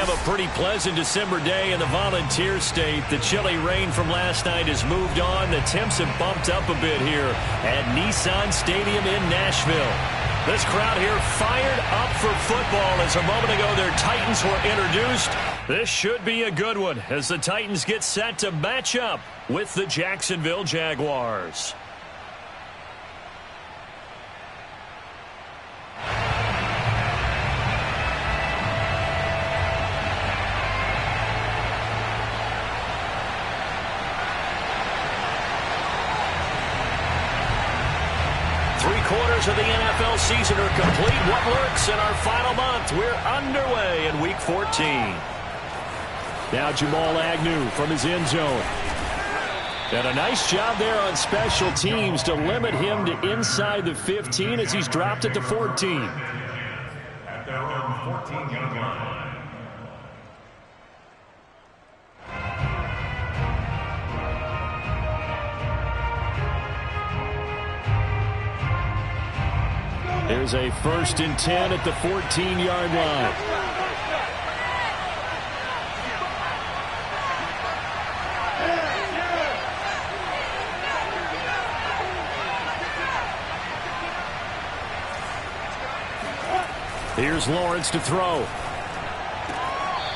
have a pretty pleasant December day in the Volunteer State. The chilly rain from last night has moved on. The temps have bumped up a bit here at Nissan Stadium in Nashville. This crowd here fired up for football as a moment ago their Titans were introduced. This should be a good one as the Titans get set to match up with the Jacksonville Jaguars. Quarters of the NFL season are complete. What lurks in our final month? We're underway in Week 14. Now Jamal Agnew from his end zone. And a nice job there on special teams to limit him to inside the 15 as he's dropped it to 14. At their own 14-yard line. There's a 1st and 10 at the 14-yard line. Here's Lawrence to throw.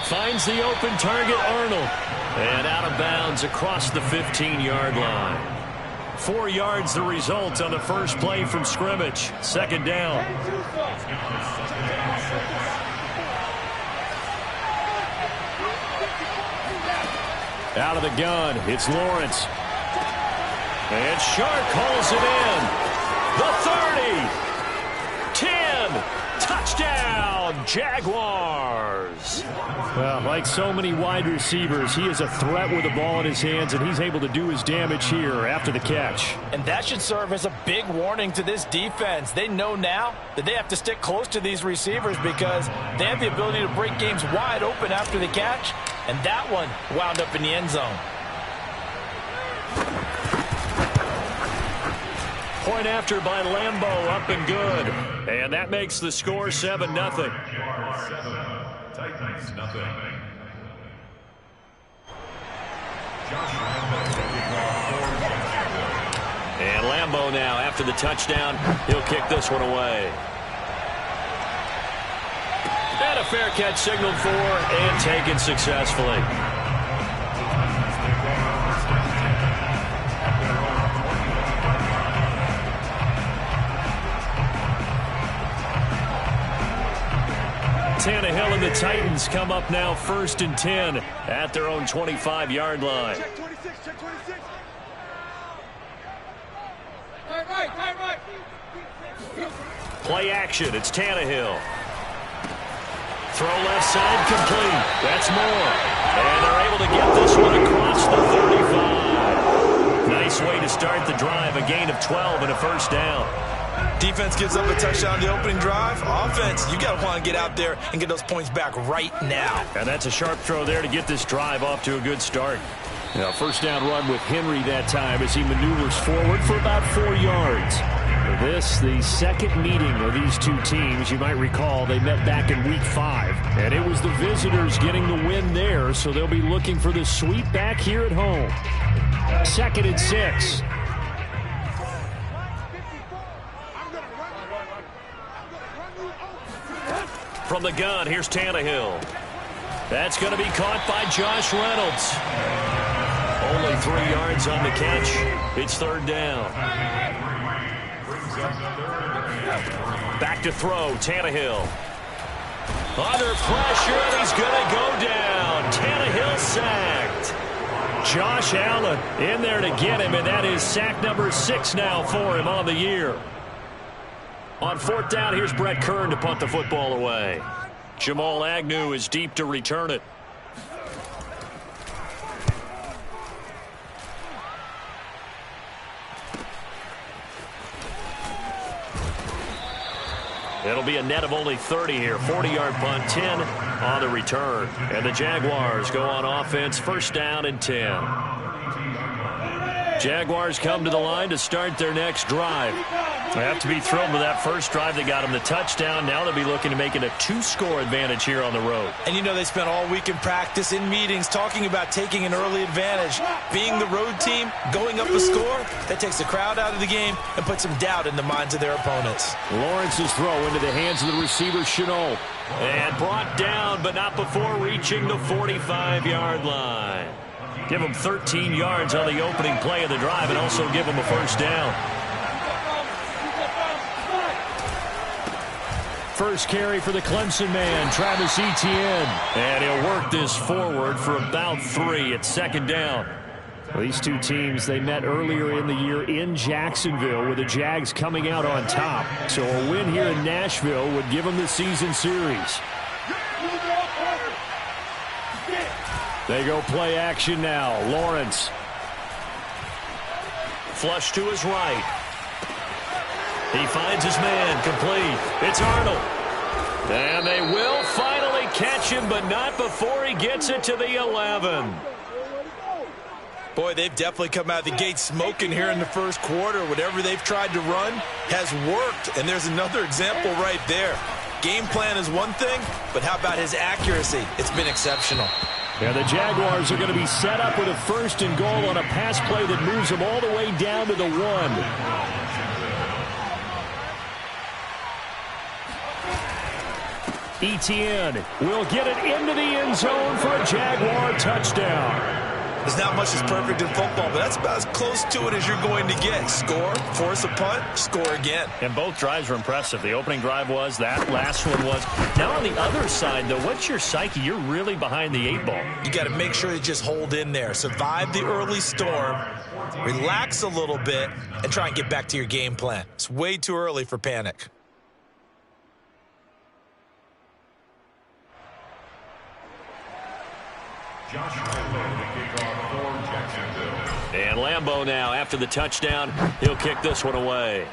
Finds the open target, Arnold. And out of bounds across the 15-yard line. 4 yards the result on the first play from scrimmage. 2nd down. Out of the gun, it's Lawrence. And Shark hauls it in. The 30. 10. Touchdown, Jaguars. Well, like so many wide receivers, he is a threat with the ball in his hands, and he's able to do his damage here after the catch. And that should serve as a big warning to this defense. They know now that they have to stick close to these receivers because they have the ability to break games wide open after the catch, and that one wound up in the end zone. Point after by Lambeau, up and good. And that makes the score 7-0. Titans, nothing. And Lambeau now, after the touchdown, he'll kick this one away. And a fair catch signaled for and taken successfully. Tannehill and the Titans come up now 1st and 10 at their own 25-yard line. Check 26, check 26. Right. Play action, it's Tannehill. Throw left side complete. That's more. And they're able to get this one across the 35. Nice way to start the drive, a gain of 12 and a 1st down. Defense gives up a touchdown the opening drive. Offense, you got to want to get out there and get those points back right now. And that's a sharp throw there to get this drive off to a good start. Now, 1st down run with Henry that time as he maneuvers forward for about 4 yards. This, the second meeting of these two teams. You might recall they met back in Week 5. And it was the visitors getting the win there, so they'll be looking for the sweep back here at home. 2nd and 6. From the gun, here's Tannehill. That's going to be caught by Josh Reynolds. Only 3 yards on the catch. It's 3rd down. Back to throw, Tannehill. Under pressure, and he's going to go down. Tannehill sacked. Josh Allen in there to get him, and that is sack number 6 now for him on the year. On 4th down, here's Brett Kern to punt the football away. Jamal Agnew is deep to return it. It'll be a net of only 30 here. 40-yard punt, 10 on the return. And the Jaguars go on offense, 1st down and 10. Jaguars come to the line to start their next drive. They have to be thrilled with that first drive that got them the touchdown. Now they'll be looking to make it a 2-score advantage here on the road. And you know they spent all week in practice, in meetings, talking about taking an early advantage. Being the road team, going up a score, that takes the crowd out of the game and puts some doubt in the minds of their opponents. Lawrence's throw into the hands of the receiver, Chenault. And brought down, but not before reaching the 45-yard line. Give them 13 yards on the opening play of the drive and also give them a first down. First carry for the Clemson man, Travis Etienne. And he'll work this forward for about 3 at second down. Well, these two teams, they met earlier in the year in Jacksonville with the Jags coming out on top. So a win here in Nashville would give them the season series. They go play action now. Lawrence. Flush to his right. He finds his man, complete. It's Arnold. And they will finally catch him, but not before he gets it to the 11. Boy, they've definitely come out of the gate smoking here in the first quarter. Whatever they've tried to run has worked, and there's another example right there. Game plan is one thing, but how about his accuracy? It's been exceptional. Yeah, the Jaguars are going to be set up with a 1st and goal on a pass play that moves them all the way down to the 1. Etienne will get it into the end zone for a Jaguar touchdown. There's not much that's perfect in football, but that's about as close to it as you're going to get. Score, force a punt, score again. And both drives were impressive. The opening drive was, that last one was. Now on the other side, though, what's your psyche? You're really behind the 8 ball. You got to make sure you just hold in there. Survive the early storm, relax a little bit, and try and get back to your game plan. It's way too early for panic. And Lambeau now, after the touchdown, he'll kick this one away.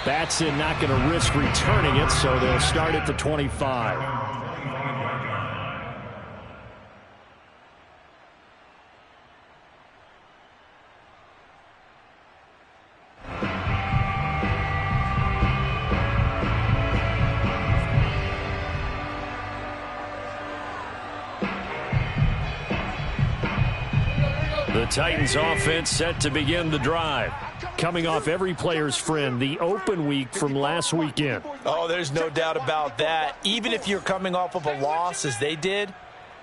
Batson not going to risk returning it, so they'll start at the 25. The Titans offense set to begin the drive. Coming off every player's friend, the open week from last weekend. Oh, there's no doubt about that. Even if you're coming off of a loss as they did,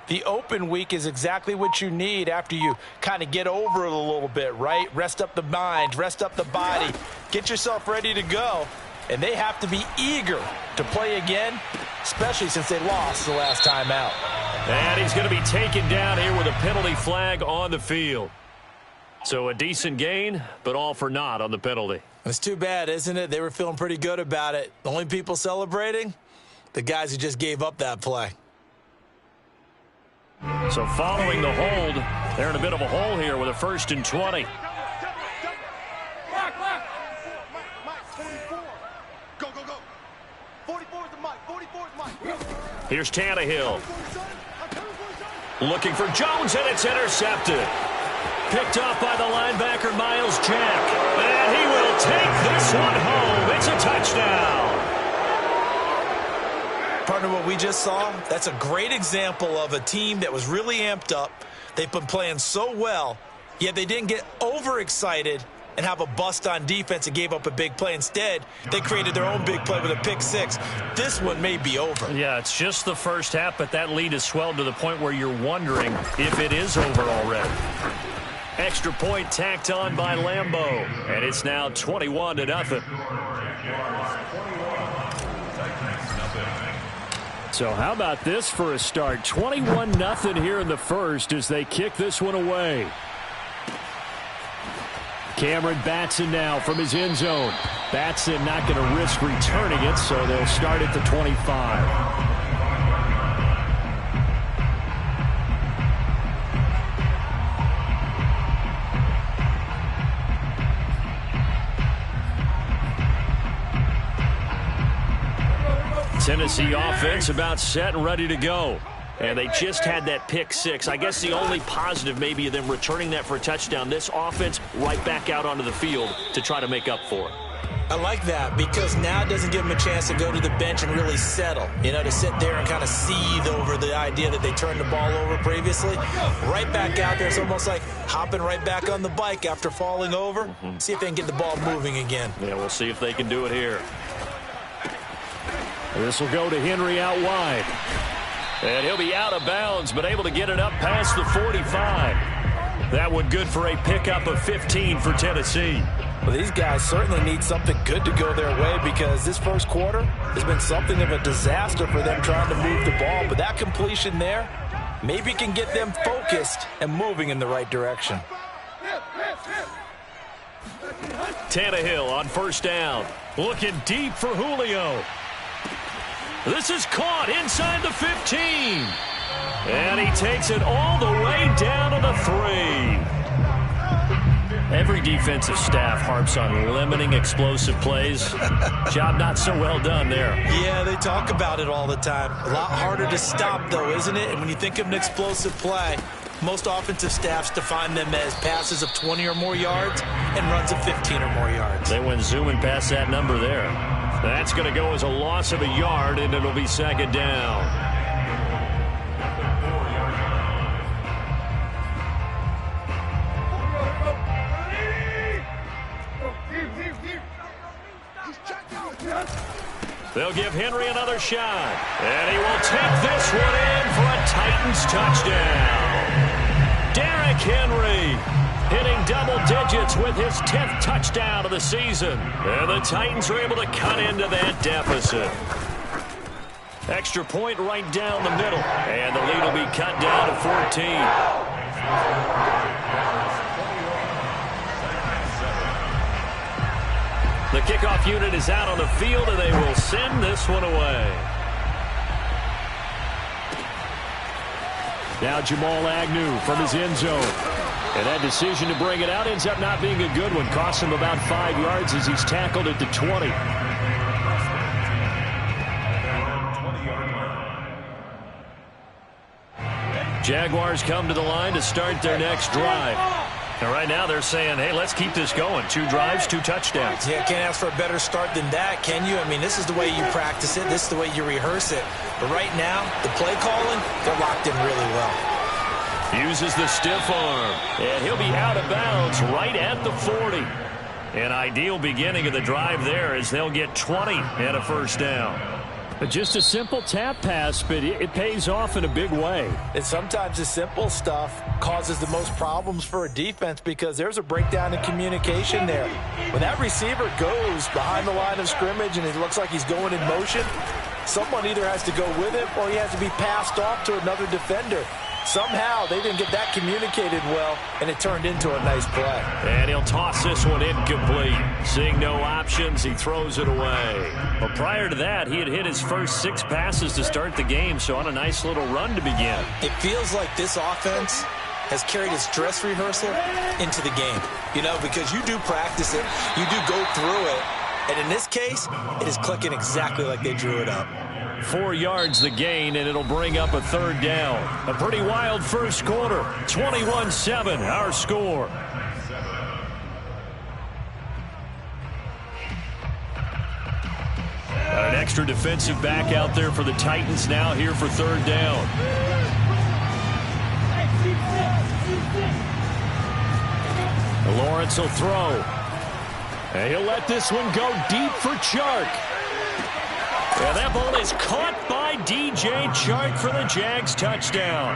the open week is exactly what you need after you kind of get over it a little bit, right? Rest up the mind, rest up the body, get yourself ready to go. And they have to be eager to play again, especially since they lost the last time out. And he's going to be taken down here with a penalty flag on the field. So a decent gain, but all for naught on the penalty. It's too bad, isn't it? They were feeling pretty good about it. The only people celebrating, the guys who just gave up that play. So following the hold, they're in a bit of a hole here with a 1st and 20. Here's Tannehill. Looking for Jones, and it's intercepted. Picked off by the linebacker, Miles Jack. And he will take this one home. It's a touchdown. Partner, what we just saw, that's a great example of a team that was really amped up. They've been playing so well, yet they didn't get overexcited and have a bust on defense and gave up a big play. Instead, they created their own big play with a pick 6. This one may be over. Yeah, it's just the first half, but that lead has swelled to the point where you're wondering if it is over already. Extra point tacked on by Lambeau, and it's now 21-0. So how about this for a start? 21-0 here in the first as they kick this one away. Cameron Batson now from his end zone. Batson not going to risk returning it, so they'll start at the 25. Tennessee offense about set and ready to go. And they just had that pick six. I guess the only positive maybe of them returning that for a touchdown. This offense right back out onto the field to try to make up for it. I like that because now it doesn't give them a chance to go to the bench and really settle, to sit there and kind of seethe over the idea that they turned the ball over previously. Right back out there. It's almost like hopping right back on the bike after falling over. See if they can get the ball moving again. Yeah, we'll see if they can do it here. This will go to Henry out wide. And he'll be out of bounds, but able to get it up past the 45. That one good for a pickup of 15 for Tennessee. Well, these guys certainly need something good to go their way because this first quarter has been something of a disaster for them trying to move the ball. But that completion there maybe can get them focused and moving in the right direction. Tannehill on first down. Looking deep for Julio. This is caught inside the 15. And he takes it all the way down to the 3. Every defensive staff harps on limiting explosive plays. Job not so well done there. Yeah, they talk about it all the time. A lot harder to stop, though, isn't it? And when you think of an explosive play, most offensive staffs define them as passes of 20 or more yards and runs of 15 or more yards. They went zooming past that number there. That's going to go as a loss of a yard, and it'll be second down. They'll give Henry another shot. And he will take this one in for a Titans touchdown. Derrick Henry hitting double digits with his 10th touchdown of the season. And the Titans are able to cut into that deficit. Extra point right down the middle. And the lead will be cut down to 14. The kickoff unit is out on the field, and they will send this one away. Now Jamal Agnew from his end zone. And that decision to bring it out ends up not being a good one. Costs him about 5 yards as he's tackled at the 20. Jaguars come to the line to start their next drive. And right now they're saying, hey, let's keep this going. 2 drives, 2 touchdowns. Yeah, can't ask for a better start than that, can you? I mean, this is the way you practice it. This is the way you rehearse it. But right now, the play calling, they're locked in really well. Uses the stiff arm. And he'll be out of bounds right at the 40. An ideal beginning of the drive there as they'll get 20 and a first down. Just a simple tap pass, but it pays off in a big way. And sometimes the simple stuff causes the most problems for a defense because there's a breakdown in communication there. When that receiver goes behind the line of scrimmage and it looks like he's going in motion, someone either has to go with him or he has to be passed off to another defender. Somehow they didn't get that communicated well, and it turned into a nice play. And he'll toss this one incomplete. Seeing no options, he throws it away. But prior to that, he had hit his first 6 passes to start the game, so on a nice little run to begin. It feels like this offense has carried its dress rehearsal into the game. Because you do practice it, you do go through it, and in this case, it is clicking exactly like they drew it up. 4 yards the gain, and it'll bring up a third down. A pretty wild first quarter. 21-7, our score. An extra defensive back out there for the Titans now here for third down. Lawrence will throw. And he'll let this one go deep for Chark. And that ball is caught by DJ Chark for the Jags touchdown.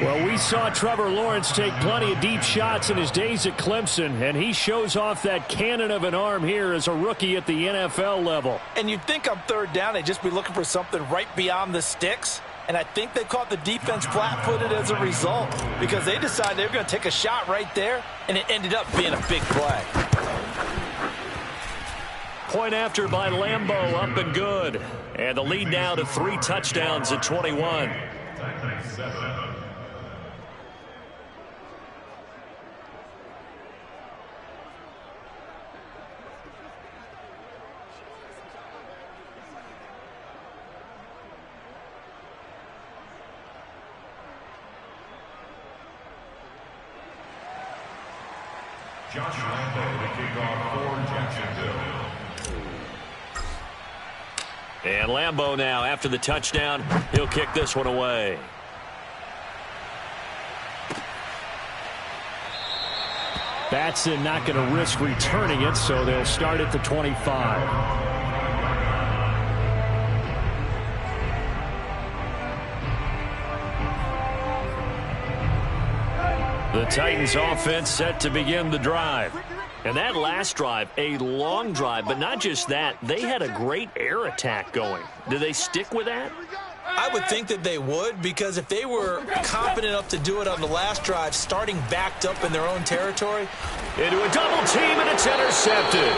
Well, we saw Trevor Lawrence take plenty of deep shots in his days at Clemson, and he shows off that cannon of an arm here as a rookie at the NFL level. And you'd think on third down they'd just be looking for something right beyond the sticks. And I think they caught the defense flat-footed as a result because they decided they were going to take a shot right there, and it ended up being a big play. Point after by Lambeau, up and good. And the lead now to 3 touchdowns at 21. Josh Lambo to kick off for Jacksonville. And Lambo now, after the touchdown, he'll kick this one away. Batson not going to risk returning it, so they'll start at the 25. The Titans offense set to begin the drive. And that last drive, a long drive, but not just that. They had a great air attack going. Do they stick with that? I would think that they would, because if they were confident enough to do it on the last drive, starting backed up in their own territory. Into a double team, and it's intercepted.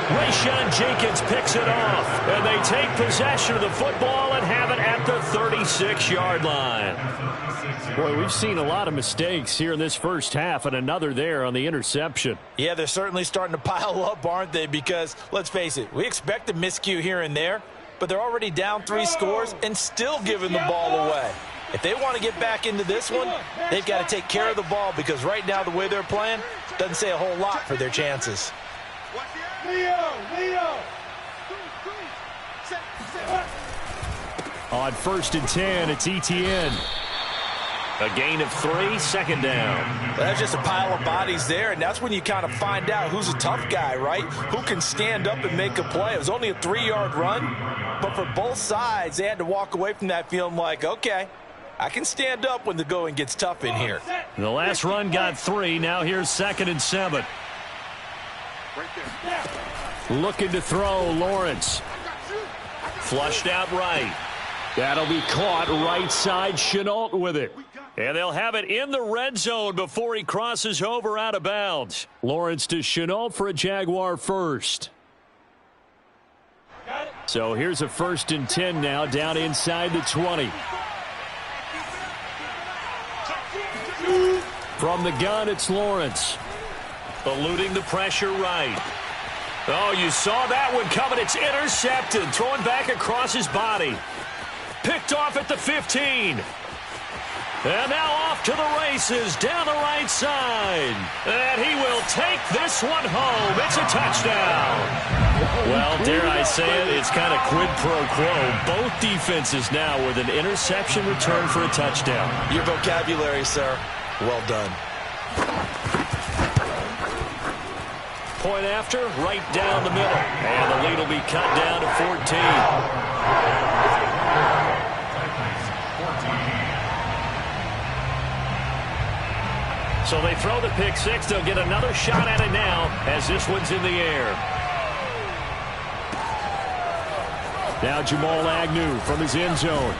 Rayshon Jenkins picks it off, and they take possession of the football and have it at the 36-yard line. Boy, we've seen a lot of mistakes here in this first half, and another there on the interception. Yeah, they're certainly starting to pile up, aren't they? Because, let's face it, we expect a miscue here and there, but they're already down 3 scores and still giving the ball away. If they want to get back into this one, they've got to take care of the ball, because right now the way they're playing doesn't say a whole lot for their chances. On 1st and 10, it's Etienne. A gain of 3, second down. That's just a pile of bodies there, and that's when you kind of find out who's a tough guy, right? Who can stand up and make a play. It was only a 3-yard run, but for both sides, they had to walk away from that feeling like, okay, I can stand up when the going gets tough in here. The last run got 3. Now here's 2nd and 7. Looking to throw, Lawrence. Flushed out right. That'll be caught right side. Chenault with it. And they'll have it in the red zone before he crosses over out of bounds. Lawrence to Chenault for a Jaguar first. So here's a 1st and 10 now, down inside the 20. From the gun, it's Lawrence. Eluding the pressure right. Oh, you saw that one coming. It's intercepted. Throwing back across his body. Picked off at the 15. And now off to the races down the right side. And he will take this one home. It's a touchdown. Well, dare I say it, it's kind of quid pro quo. Both defenses now with an interception return for a touchdown. Your vocabulary, sir. Well done. Point after, right down the middle. And the lead will be cut down to 14. So they throw the pick 6. They'll get another shot at it now as this one's in the air. Now Jamal Agnew from his end zone.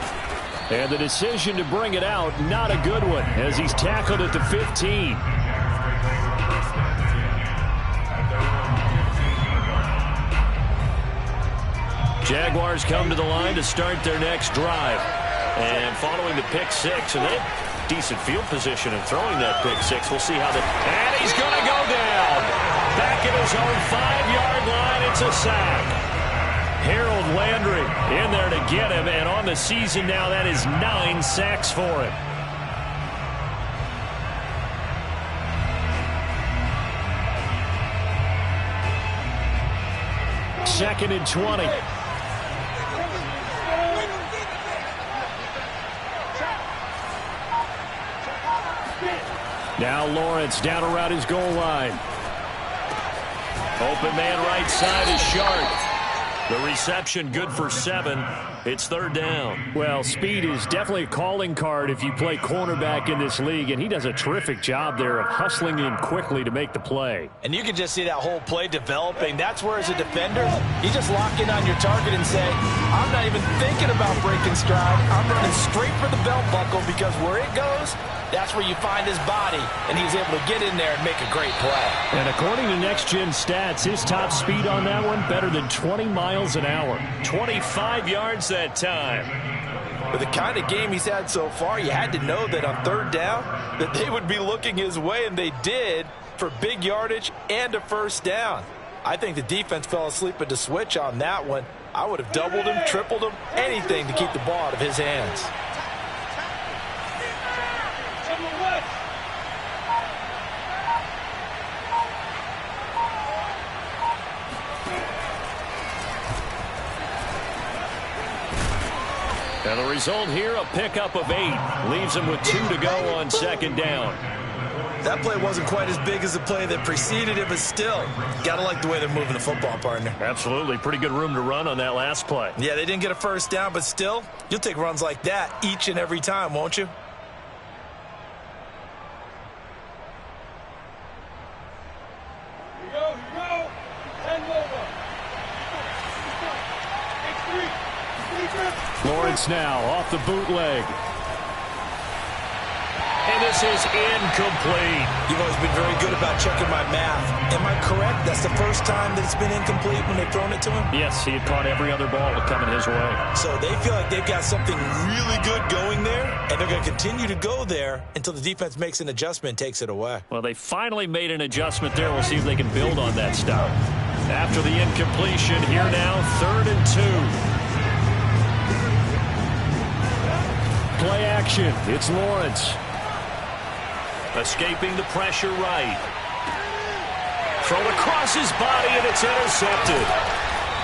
And the decision to bring it out, not a good one, as he's tackled at the 15. Jaguars come to the line to start their next drive. And following the pick 6, and they have decent field position in throwing that pick 6. We'll see how that... And he's going to go down. Back at his own 5-yard line, it's a sack. Harold Landry in there to get him, and on the season now, that is 9 sacks for him. Second and 20. Now Lawrence down around his goal line. Open man right side is Sharp. The reception good for 7. It's 3rd down. Well, speed is definitely a calling card if you play cornerback in this league, and he does a terrific job there of hustling in quickly to make the play. And you can just see that whole play developing. That's where, as a defender, you just lock in on your target and say, I'm not even thinking about breaking stride. I'm running straight for the belt buckle, because where it goes, that's where you find his body, and he's able to get in there and make a great play. And according to Next Gen Stats, his top speed on that one, better than 20 miles an hour. 25 yards that time. With the kind of game he's had so far, you had to know that on 3rd down, that they would be looking his way, and they did, for big yardage and a 1st down. I think the defense fell asleep at the switch on that one. I would have doubled him, tripled him, anything to keep the ball out of his hands. And the result here, a pickup of 8. Leaves him with 2 to go on second down. That play wasn't quite as big as the play that preceded it, but still, gotta like the way they're moving the football, partner. Absolutely. Pretty good room to run on that last play. Yeah, they didn't get a first down, but still, you'll take runs like that each and every time, won't you? Here you go. 10 over. X3. Lawrence now off the bootleg. And this is incomplete. You've always been very good about checking my math. Am I correct? That's the first time that it's been incomplete when they've thrown it to him? Yes, he had caught every other ball coming his way. So they feel like they've got something really good going there, and they're going to continue to go there until the defense makes an adjustment and takes it away. Well, they finally made an adjustment there. We'll see if they can build on that stuff. After the incompletion, here now, 3rd and 2. Play action. It's Lawrence. Escaping the pressure right. Thrown across his body, and it's intercepted.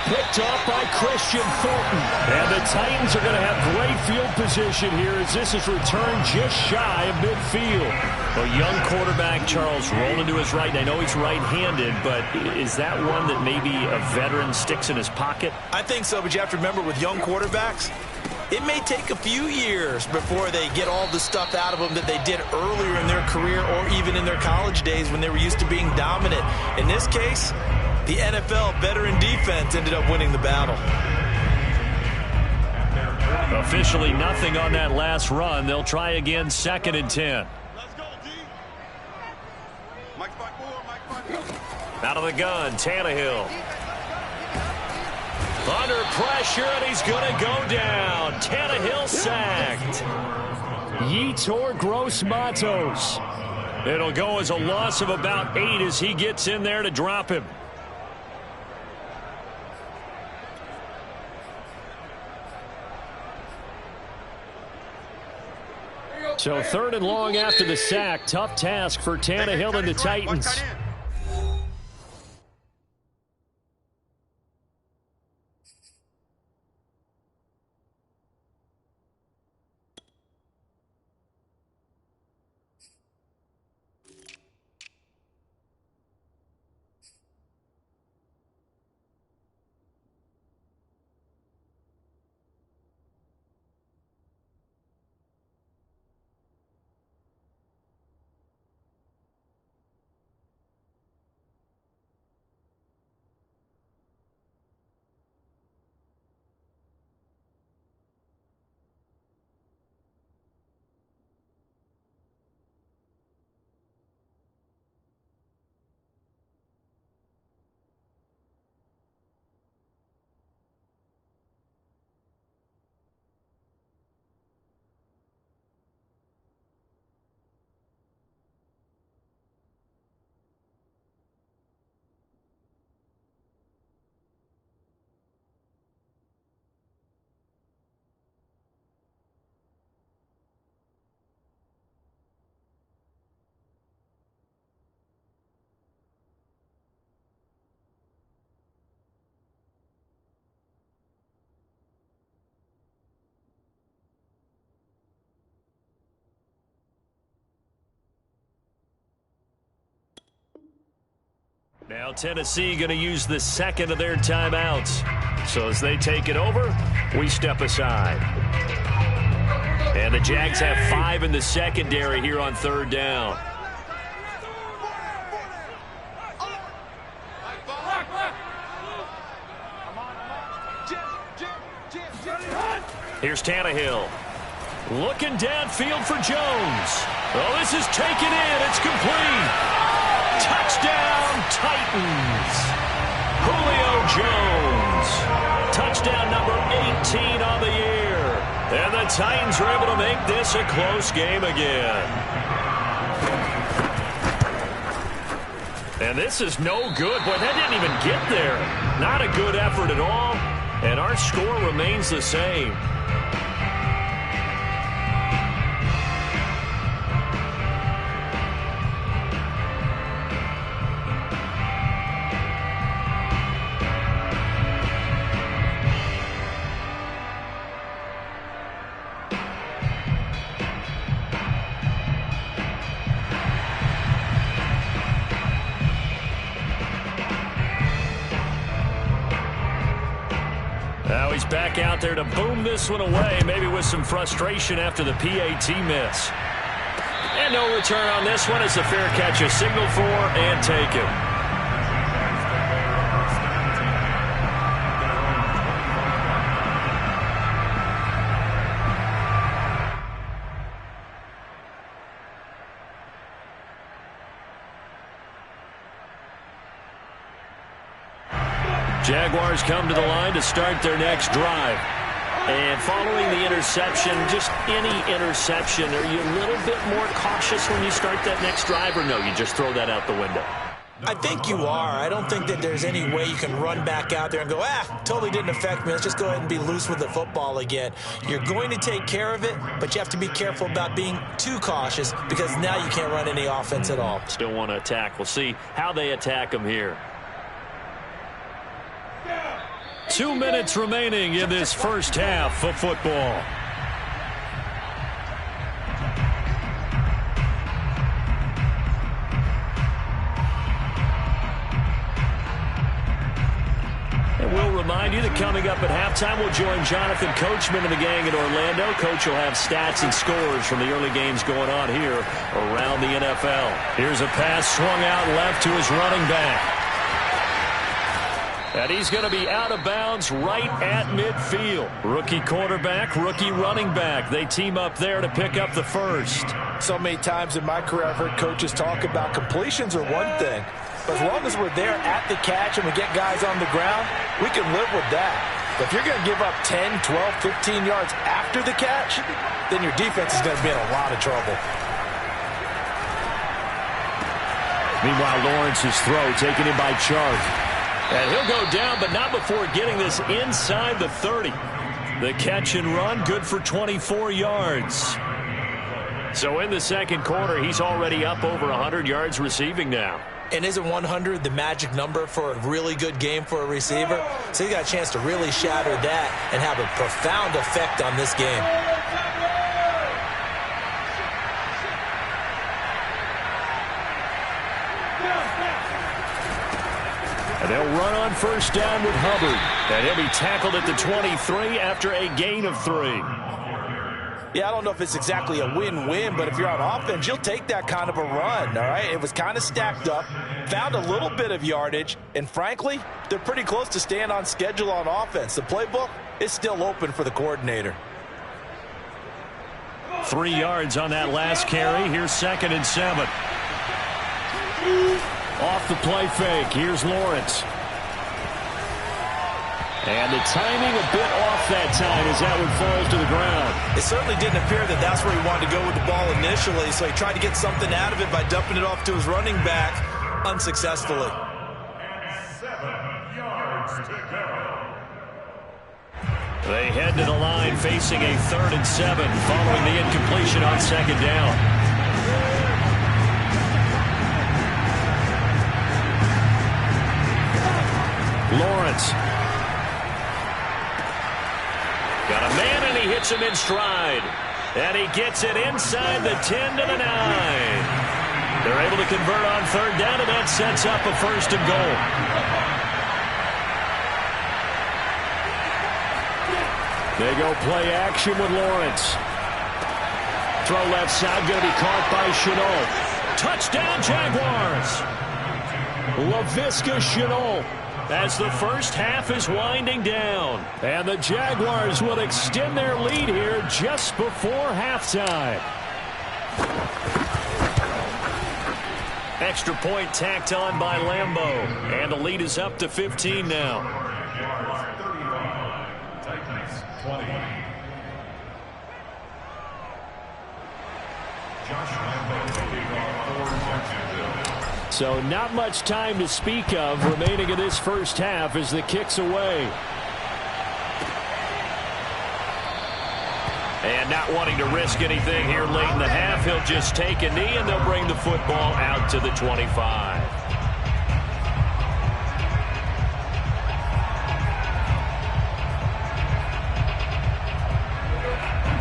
Picked off by Christian Fulton. And the Titans are going to have great field position here as this is returned just shy of midfield. A young quarterback, Charles, rolling to his right. And I know he's right-handed, but is that one that maybe a veteran sticks in his pocket? I think so, but you have to remember with young quarterbacks, it may take a few years before they get all the stuff out of them that they did earlier in their career or even in their college days when they were used to being dominant. In this case, the NFL veteran defense ended up winning the battle. Officially nothing on that last run. They'll try again, 2nd and 10. Let's go, D. Mike 5-4. Out of the gun, Tannehill. Under pressure, and he's going to go down. Tannehill sacked. Yetur Gross-Matos. It'll go as a loss of about 8 as he gets in there to drop him. So 3rd and long after the sack. Tough task for Tannehill and the Titans. Now Tennessee going to use the 2nd of their timeouts. So as they take it over, we step aside. And the Jags have 5 in the secondary here on 3rd down. Here's Tannehill. Looking downfield for Jones. Oh, this is taken in. It's complete. Touchdown, Titans. Julio Jones. Touchdown number 18 on the year. And the Titans are able to make this a close game again. And this is no good. Boy, that didn't even get there. Not a good effort at all. And our score remains the same. He's back out there to boom this one away, maybe with some frustration after the PAT miss. And no return on this one. It's a fair catch, a signal for, and take it. Jaguars come to the line to start their next drive. And following the interception, just any interception, are you a little bit more cautious when you start that next drive, or no, you just throw that out the window? I think you are. I don't think that there's any way you can run back out there and go, totally didn't affect me. Let's just go ahead and be loose with the football again. You're going to take care of it, but you have to be careful about being too cautious because now you can't run any offense at all. Still want to attack. We'll see how they attack them here. 2 minutes remaining in this first half of football. And we'll remind you that coming up at halftime, we'll join Jonathan Coachman and the gang in Orlando. Coach will have stats and scores from the early games going on here around the NFL. Here's a pass swung out left to his running back. And he's going to be out of bounds right at midfield. Rookie quarterback, rookie running back. They team up there to pick up the first. So many times in my career I've heard coaches talk about completions are one thing. But as long as we're there at the catch and we get guys on the ground, we can live with that. But if you're going to give up 10, 12, 15 yards after the catch, then your defense is going to be in a lot of trouble. Meanwhile, Lawrence's throw taken in by Chark. And he'll go down, but not before getting this inside the 30. The catch and run, good for 24 yards. So in the second quarter, he's already up over 100 yards receiving now. And isn't 100 the magic number for a really good game for a receiver? So he got a chance to really shatter that and have a profound effect on this game. And they'll run on first down with Hubbard. And he'll be tackled at the 23 after a gain of 3. Yeah, I don't know if it's exactly a win-win, but if you're on offense, you'll take that kind of a run, all right? It was kind of stacked up, found a little bit of yardage, and frankly, they're pretty close to staying on schedule on offense. The playbook is still open for the coordinator. 3 yards on that last carry. Here's 2nd and 7. Off the play fake. Here's Lawrence. And the timing a bit off that time as that one falls to the ground. It certainly didn't appear that that's where he wanted to go with the ball initially, so he tried to get something out of it by dumping it off to his running back unsuccessfully. And 7 yards to go. They head to the line facing a 3rd and 7 following the incompletion on 2nd down. Lawrence. Got a man, and he hits him in stride. And he gets it inside the 10 to the 9. They're able to convert on 3rd down, and that sets up a 1st and goal. They go play action with Lawrence. Throw left side, going to be caught by Shenault. Touchdown, Jaguars. Laviska Shenault. As the first half is winding down. And the Jaguars will extend their lead here just before halftime. Extra point tacked on by Lambeau. And the lead is up to 15 now. Titans 20. Josh Lambeau taking off for Jacksonville. So not much time to speak of remaining in this first half as the kick's away. And not wanting to risk anything here late in the half, he'll just take a knee and they'll bring the football out to the 25.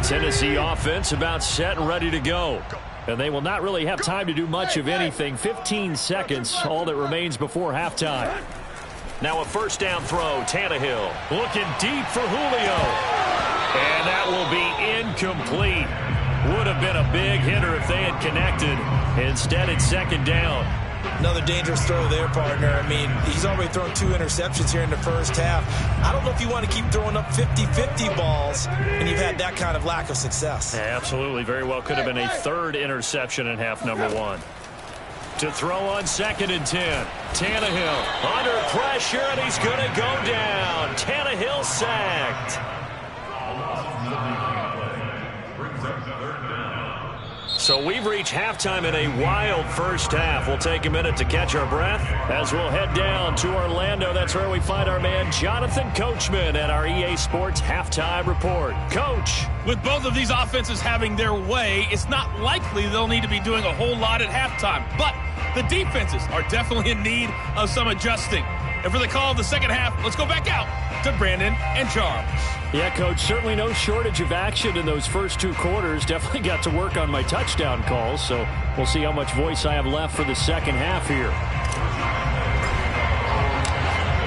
Tennessee offense about set and ready to go. And they will not really have time to do much of anything. 15 seconds, all that remains before halftime. Now a first down throw, Tannehill. Looking deep for Julio. And that will be incomplete. Would have been a big hitter if they had connected. Instead, it's second down. Another dangerous throw there, partner. I mean, he's already thrown 2 interceptions here in the first half. I don't know if you want to keep throwing up 50-50 balls, and you've had that kind of lack of success. Absolutely. Very well could have been a third interception in half number 1. To throw on 2nd and 10. Tannehill under pressure, and he's going to go down. Tannehill sacked. So we've reached halftime in a wild first half. We'll take a minute to catch our breath as we'll head down to Orlando. That's where we find our man Jonathan Coachman at our EA Sports Halftime Report. Coach. With both of these offenses having their way, it's not likely they'll need to be doing a whole lot at halftime. But the defenses are definitely in need of some adjusting. And for the call of the second half, let's go back out to Brandon and Charles. Yeah, Coach, certainly no shortage of action in those first 2 quarters. Definitely got to work on my touchdown calls, so we'll see how much voice I have left for the second half here.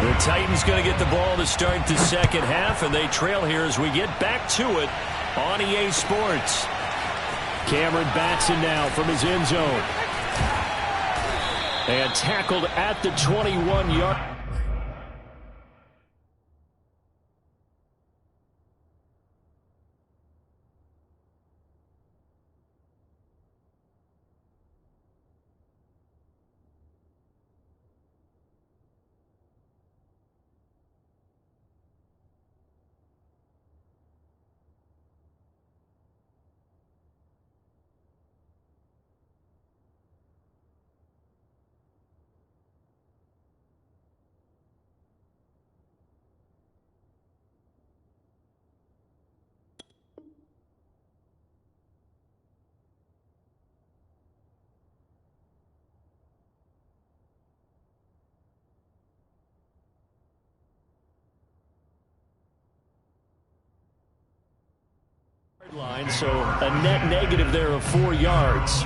The Titans going to get the ball to start the second half, and they trail here as we get back to it on EA Sports. Cameron Batson now from his end zone. And tackled at the 21-yard. Line, so a net negative there of 4 yards.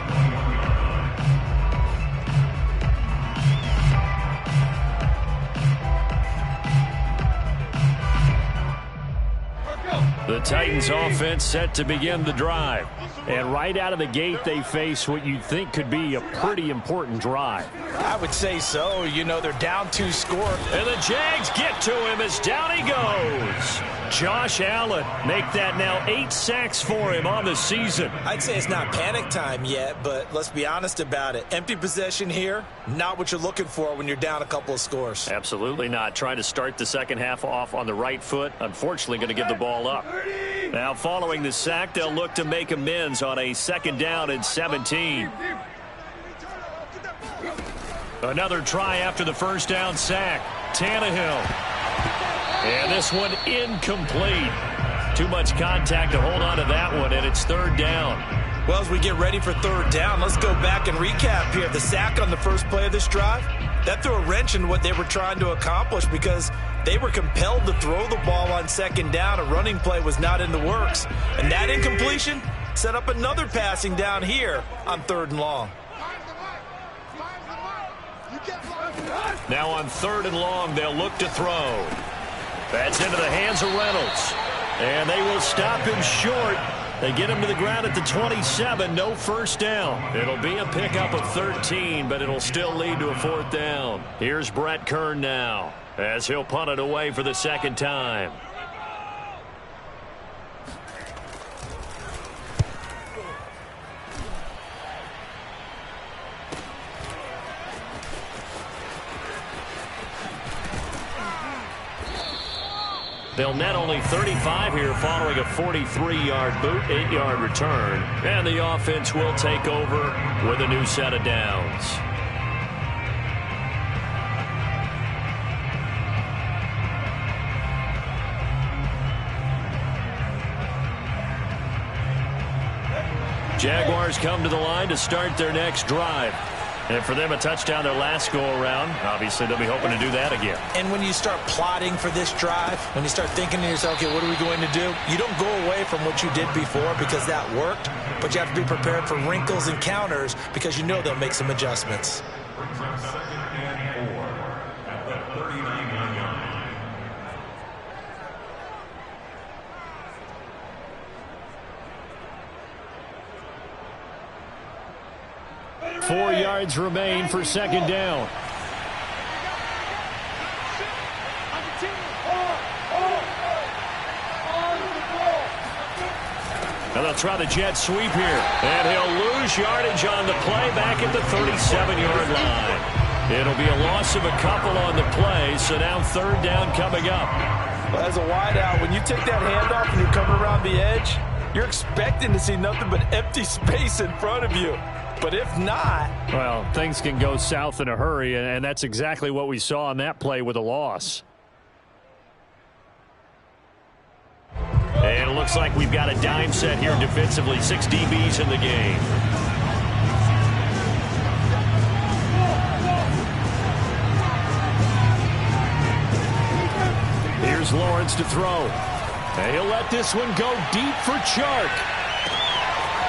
The Titans offense set to begin the drive. And right out of the gate, they face what you'd think could be a pretty important drive. I would say so. You know, they're down 2 score. And the Jags get to him as down he goes. Josh Allen make that now 8 sacks for him on the season. I'd say it's not panic time yet, but let's be honest about it. Empty possession here, not what you're looking for when you're down a couple of scores. Absolutely not. Trying to start the second half off on the right foot. Unfortunately, going to give the ball up. Now, following the sack, they'll look to make amends on a 2nd down and 17. Another try after the first down sack. Tannehill. And this one incomplete. Too much contact to hold on to that one, and it's 3rd down. Well, as we get ready for 3rd down, let's go back and recap here. The sack on the first play of this drive, that threw a wrench in what they were trying to accomplish because they were compelled to throw the ball on 2nd down. A running play was not in the works. And that incompletion set up another passing down here on 3rd and long. Now on 3rd and long, they'll look to throw. That's into the hands of Reynolds. And they will stop him short. They get him to the ground at the 27. No first down. It'll be a pickup of 13, but it'll still lead to a 4th down. Here's Brett Kern now as he'll punt it away for the 2nd time. They'll net only 35 here following a 43-yard boot, 8-yard return. And the offense will take over with a new set of downs. Jaguars come to the line to start their next drive. And for them, a touchdown their last go-around. Obviously, they'll be hoping to do that again. And when you start plotting for this drive, when you start thinking to yourself, okay, what are we going to do? You don't go away from what you did before because that worked, but you have to be prepared for wrinkles and counters because you know they'll make some adjustments. 4 yards remain for second down. And they'll try the jet sweep here. And he'll lose yardage on the play back at the 37-yard line. It'll be a loss of a couple on the play, so now third down coming up. Well, as a wideout, when you take that handoff and you're coming around the edge, you're expecting to see nothing but empty space in front of you. But if not... Well, things can go south in a hurry, and that's exactly what we saw on that play with a loss. And it looks like we've got a dime set here defensively. 6 DBs in the game. Here's Lawrence to throw. And he'll let this one go deep for Chark.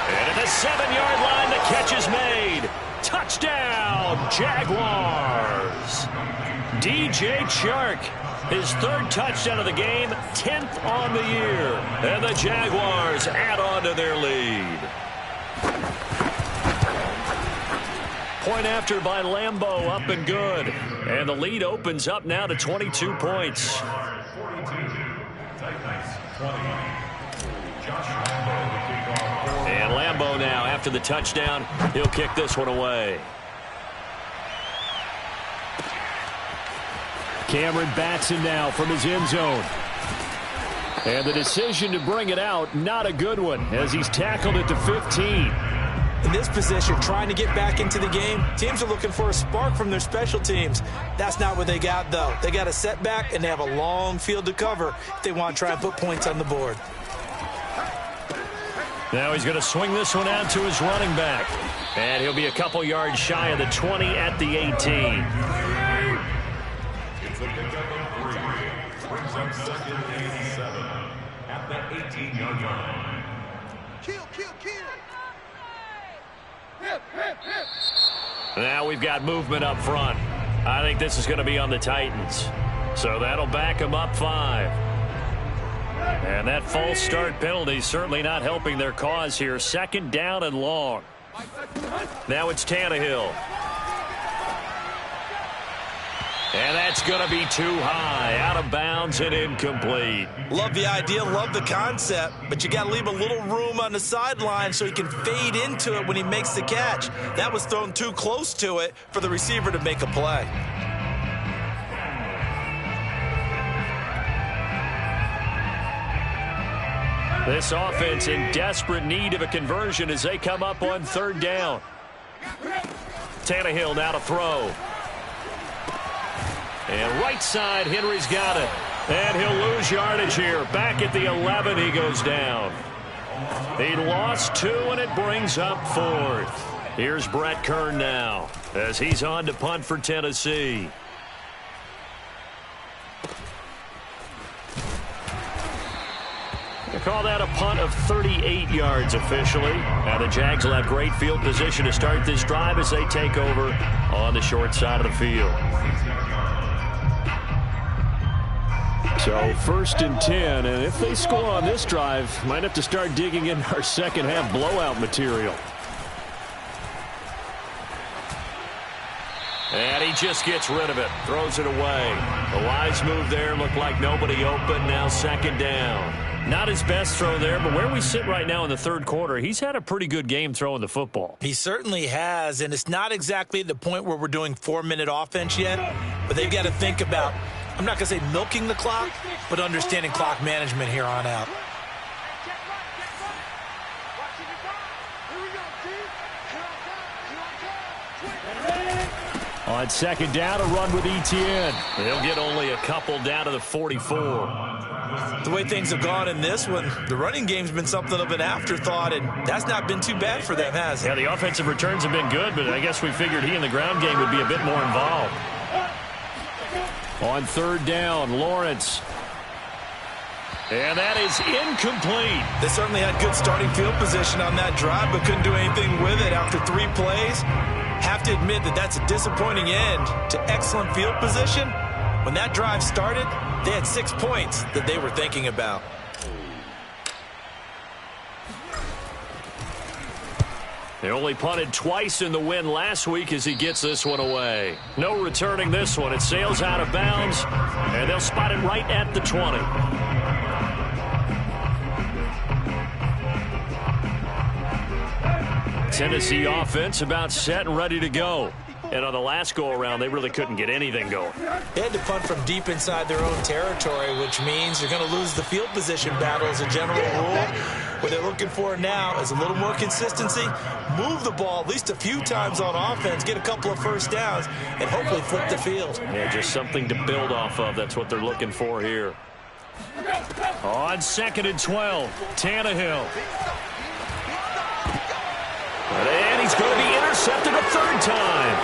And at the 7-yard line, the catch is made. Touchdown, Jaguars. DJ Chark, his 3rd touchdown of the game, 10th on the year. And the Jaguars add on to their lead. Point after by Lambeau, up and good. And the lead opens up now to 22 points. And Lambeau now, after the touchdown, he'll kick this one away. Cameron Batson now from his end zone. And the decision to bring it out, not a good one, as he's tackled at the 15. In this position, trying to get back into the game, teams are looking for a spark from their special teams. That's not what they got, though. They got a setback, and they have a long field to cover if they want to try and put points on the board. Now he's going to swing this one out to his running back. And he'll be a couple yards shy of the 20 at the 18. It's a pickup of 3. Brings up 2nd and 7 at the 18-yard line. Kill. Now we've got movement up front. I think this is going to be on the Titans. So that'll back them up 5. And that false start penalty certainly not helping their cause here. 2nd down and long. Now it's Tannehill. And that's going to be too high. Out of bounds and incomplete. Love the idea, love the concept, but you got to leave a little room on the sideline so he can fade into it when he makes the catch. That was thrown too close to it for the receiver to make a play. This offense in desperate need of a conversion as they come up on 3rd down. Tannehill now to throw. And right side, Henry's got it. And he'll lose yardage here. Back at the 11, he goes down. He lost 2, and it brings up 4th. Here's Brett Kern now as he's on to punt for Tennessee. They call that a punt of 38 yards officially. Now the Jags will have great field position to start this drive as they take over on the short side of the field. So 1st and 10, and if they score on this drive, might have to start digging in our second half blowout material. And he just gets rid of it, throws it away. A wise move there, looked like nobody open, now 2nd down. Not his best throw there, but where we sit right now in the 3rd quarter, he's had a pretty good game throwing the football. He certainly has, and it's not exactly the point where we're doing 4-minute offense yet, but they've got to think about, I'm not going to say milking the clock, but understanding clock management here on out. On 2nd down, a run with Etienne. He'll get only a couple down to the 44. The way things have gone in this one, the running game's been something of an afterthought, and that's not been too bad for them, has it? Yeah, the offensive returns have been good, but I guess we figured he in the ground game would be a bit more involved. On 3rd down, Lawrence. And that is incomplete. They certainly had good starting field position on that drive, but couldn't do anything with it after 3 plays. Have to admit that that's a disappointing end to excellent field position. When that drive started, they had 6 points that they were thinking about. They only punted twice in the win last week as he gets this one away. No returning this one. It sails out of bounds, and they'll spot it right at the 20. Tennessee offense about set and ready to go. And on the last go-around, they really couldn't get anything going. They had to punt from deep inside their own territory, which means you're going to lose the field position battle as a general rule. What they're looking for now is a little more consistency, move the ball at least a few times on offense, get a couple of first downs, and hopefully flip the field. Yeah, just something to build off of. That's what they're looking for here. On 2nd and 12, Tannehill. And he's going to be intercepted a third time.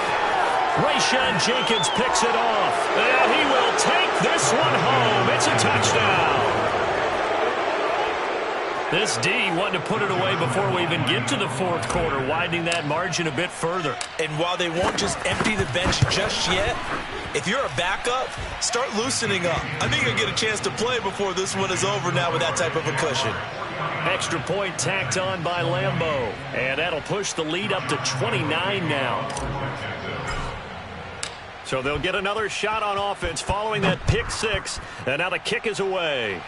Rayshawn Jenkins picks it off. And he will take this one home. It's a touchdown. This D wanted to put it away before we even get to the fourth quarter, widening that margin a bit further. And while they won't just empty the bench just yet, if you're a backup, start loosening up. I think you'll get a chance to play before this one is over now with that type of a cushion. Extra point tacked on by Lambeau. And that'll push the lead up to 29 now. So they'll get another shot on offense following that pick six. And now the kick is away.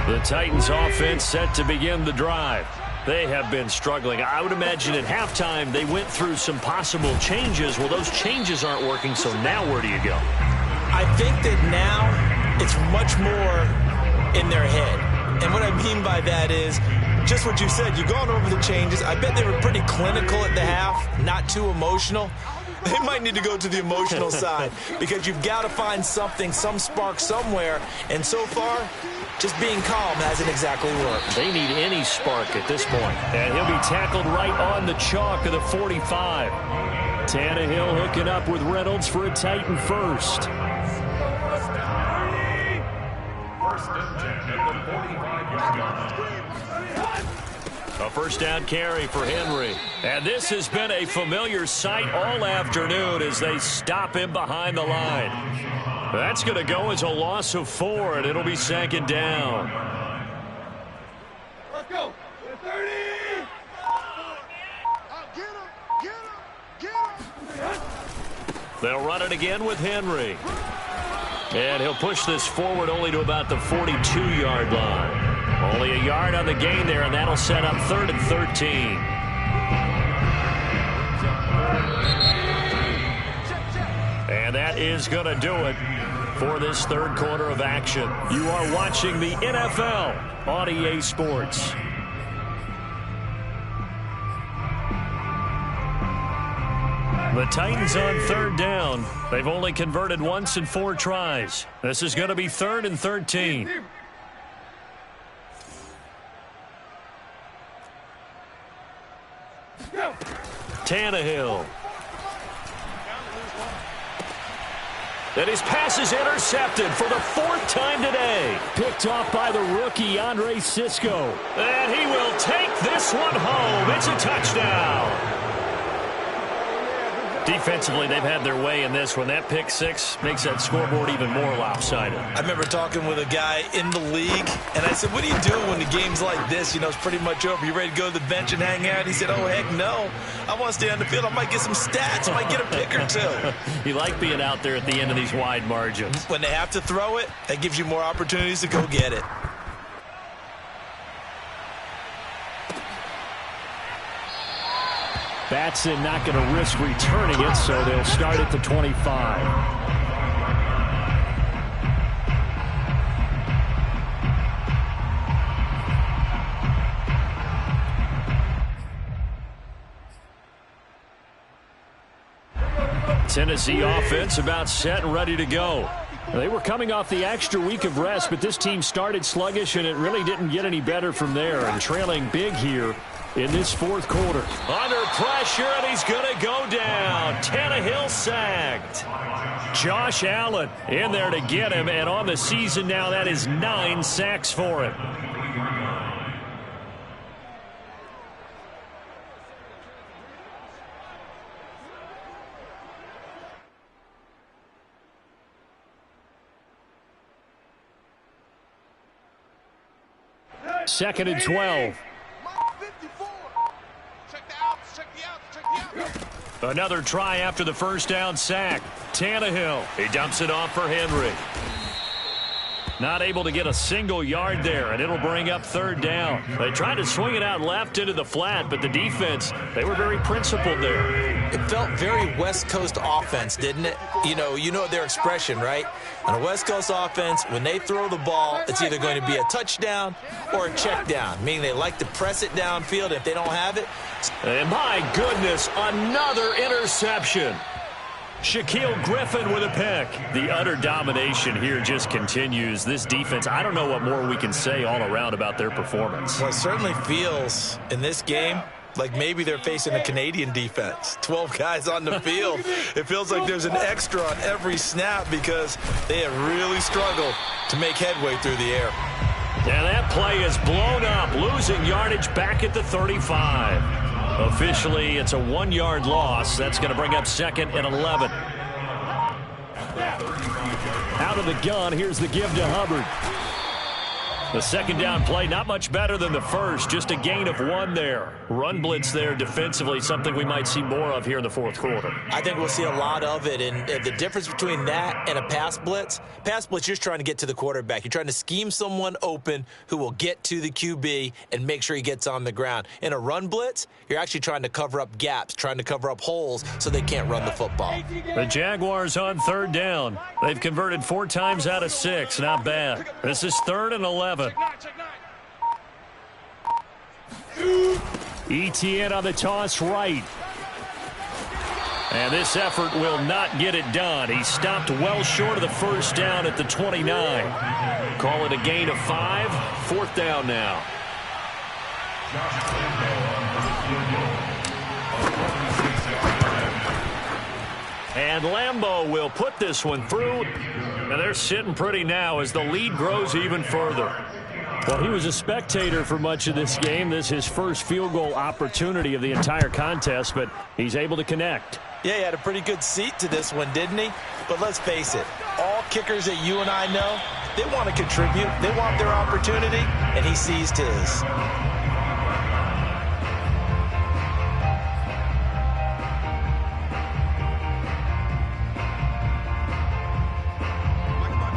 The Titans offense set to begin the drive. They have been struggling. I would imagine at halftime they went through some possible changes. Well, those changes aren't working, so now where do you go? I think that now it's much more in their head. And what I mean by that is just what you said. You've gone over the changes. I bet they were pretty clinical at the half, not too emotional. They might need to go to the emotional side because you've got to find something, some spark somewhere. And so far, just being calm hasn't exactly worked. They need any spark at this point. And he'll be tackled right on the chalk of the 45. Tannehill hooking up with Reynolds for a Titan first. First and 10 at the 45-yard line. A first down carry for Henry. And this has been a familiar sight all afternoon as they stop him behind the line. That's going to go as a loss of 4, and it'll be 2nd down. Let's go. 30. Get him. They'll run it again with Henry. And he'll push this forward only to about the 42-yard line. Only a yard on the gain there, and that'll set up 3rd and 13. And that is going to do it for this third quarter of action. You are watching the NFL on EA Sports. The Titans on 3rd down. They've only converted once in 4 tries. This is going to be 3rd and 13. Tannehill. And his pass is intercepted for the 4th time today. Picked off by the rookie, Andre Cisco. And he will take this one home. It's a touchdown. Defensively, they've had their way in this one. That pick six makes that scoreboard even more lopsided. I remember talking with a guy in the league, and I said, what do you do when the game's like this? You know, it's pretty much over. You ready to go to the bench and hang out? He said, oh, heck no. I want to stay on the field. I might get some stats. I might get a pick or two. You like being out there at the end of these wide margins. When they have to throw it, that gives you more opportunities to go get it. Batson not going to risk returning it, so they'll start at the 25. Tennessee offense about set and ready to go. They were coming off the extra week of rest, but this team started sluggish, and it really didn't get any better from there, and trailing big here in this 4th quarter. Under pressure, and he's going to go down. Tannehill sacked. Josh Allen in there to get him, and on the season now, that is 9 sacks for him. 2nd and 12. Another try after the first down sack. Tannehill, he dumps it off for Henry. Not able to get a single yard there, and it'll bring up 3rd down. They tried to swing it out left into the flat, but the defense, they were very principled there. It felt very West Coast offense, didn't it? You know their expression, right? On a West Coast offense, when they throw the ball, it's either going to be a touchdown or a check down, meaning they like to press it downfield. If they don't have it. And my goodness, another interception. Shaquille Griffin with a pick. The utter domination here just continues. This defense, I don't know what more we can say all around about their performance. Well, it certainly feels in this game like maybe they're facing a Canadian defense. 12 guys on the field. It feels like there's an extra on every snap because they have really struggled to make headway through the air. And that play is blown up, losing yardage back at the 35. Officially, it's a 1-yard loss. That's going to bring up 2nd and 11. Out of the gun, here's the give to Hubbard. The 2nd down play, not much better than the first, just a gain of 1 there. Run blitz there defensively, something we might see more of here in the 4th quarter. I think we'll see a lot of it, and the difference between that and a pass blitz, you're just trying to get to the quarterback. You're trying to scheme someone open who will get to the QB and make sure he gets on the ground. In a run blitz, you're actually trying to cover up gaps, trying to cover up holes so they can't run the football. The Jaguars on 3rd down. They've converted 4 times out of 6. Not bad. This is 3rd and 11. ETN on the toss right. And this effort will not get it done. He stopped well short of the first down at the 29. Call it a gain of 5. 4th down now. And Lambeau will put this one through. And they're sitting pretty now as the lead grows even further. Well, he was a spectator for much of this game. This is his first field goal opportunity of the entire contest, but he's able to connect. Yeah, he had a pretty good seat to this one, didn't he? But let's face it, all kickers that you and I know, they want to contribute. They want their opportunity, and he seized his.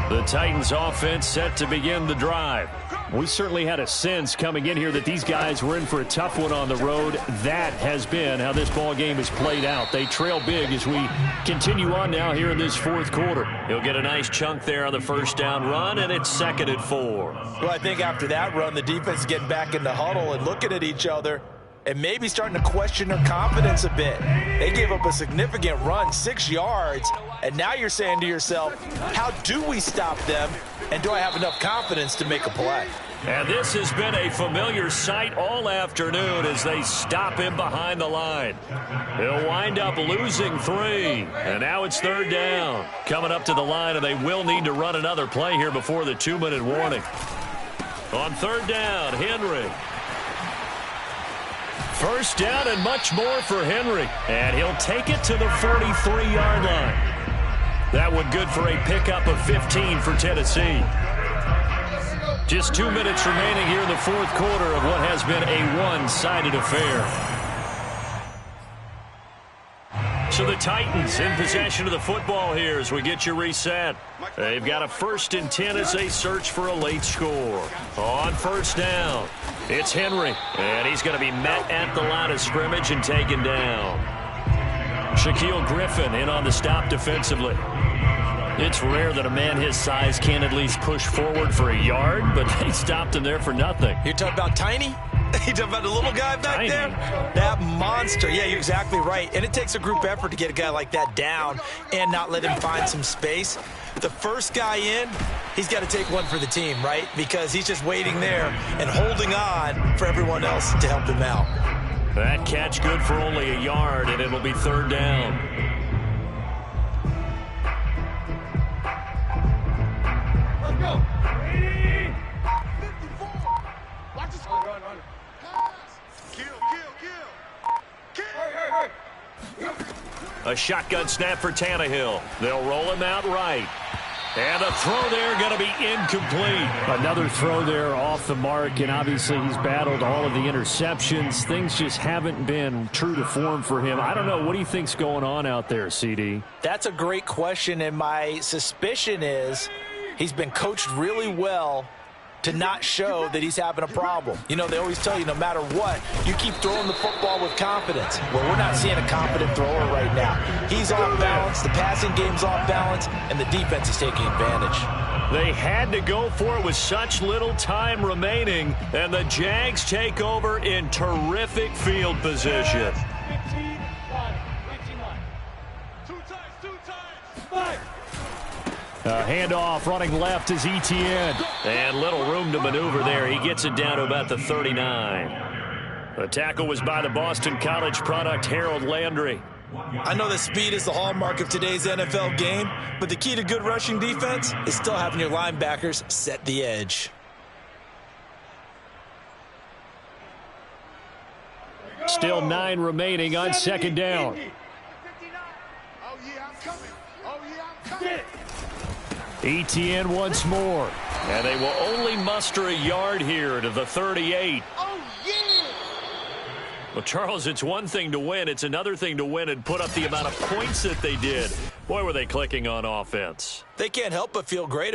The Titans offense set to begin the drive. We certainly had a sense coming in here that these guys were in for a tough one on the road. That has been how this ball game has played out. They trail big as we continue on now here in this 4th quarter. He'll get a nice chunk there on the first down run, and it's 2nd and 4. Well, I think after that run, the defense is getting back in the huddle and looking at each other and maybe starting to question their confidence a bit. They gave up a significant run, 6 yards, and now you're saying to yourself, how do we stop them, and do I have enough confidence to make a play? And this has been a familiar sight all afternoon as they stop him behind the line. He'll wind up losing 3, and now it's 3rd down. Coming up to the line, and they will need to run another play here before the 2-minute warning. On 3rd down, Henry. First down and much more for Henry. And he'll take it to the 43-yard line. That one good for a pickup of 15 for Tennessee. Just 2 minutes remaining here in the 4th quarter of what has been a one-sided affair. So the Titans in possession of the football here as we get you reset. They've got a 1st and 10 as they search for a late score. On 1st down, it's Henry, and he's going to be met at the line of scrimmage and taken down. Shaquille Griffin in on the stop defensively. It's rare that a man his size can at least push forward for a yard, but they stopped him there for nothing. You're talking about tiny? You talking about the little guy back there? That monster. Yeah, you're exactly right. And it takes a group effort to get a guy like that down and not let him find some space. The first guy in, he's got to take one for the team, right? Because he's just waiting there and holding on for everyone else to help him out. That catch good for only a yard, and it'll be 3rd down. Let's go. Watch this. A shotgun snap for Tannehill. They'll roll him out right. And the throw there going to be incomplete. Another throw there off the mark, and obviously he's battled all of the interceptions. Things just haven't been true to form for him. I don't know. What do you think's going on out there, CD? That's a great question, and my suspicion is he's been coached really well to not show that he's having a problem. You know, they always tell you no matter what, you keep throwing the football with confidence. Well, we're not seeing a confident thrower right now. He's off balance, the passing game's off balance, and the defense is taking advantage. They had to go for it with such little time remaining, and the Jags take over in terrific field position. 15 line. Two times. Handoff running left is Etienne. And little room to maneuver there. He gets it down to about the 39. The tackle was by the Boston College product, Harold Landry. I know that speed is the hallmark of today's NFL game, but the key to good rushing defense is still having your linebackers set the edge. Still 9 remaining on second down. Oh, yeah, I'm coming. Etienne once more. And they will only muster a yard here to the 38. Oh, yeah. Well, Charles, it's one thing to win. It's another thing to win and put up the amount of points that they did. Boy, were they clicking on offense. They can't help but feel great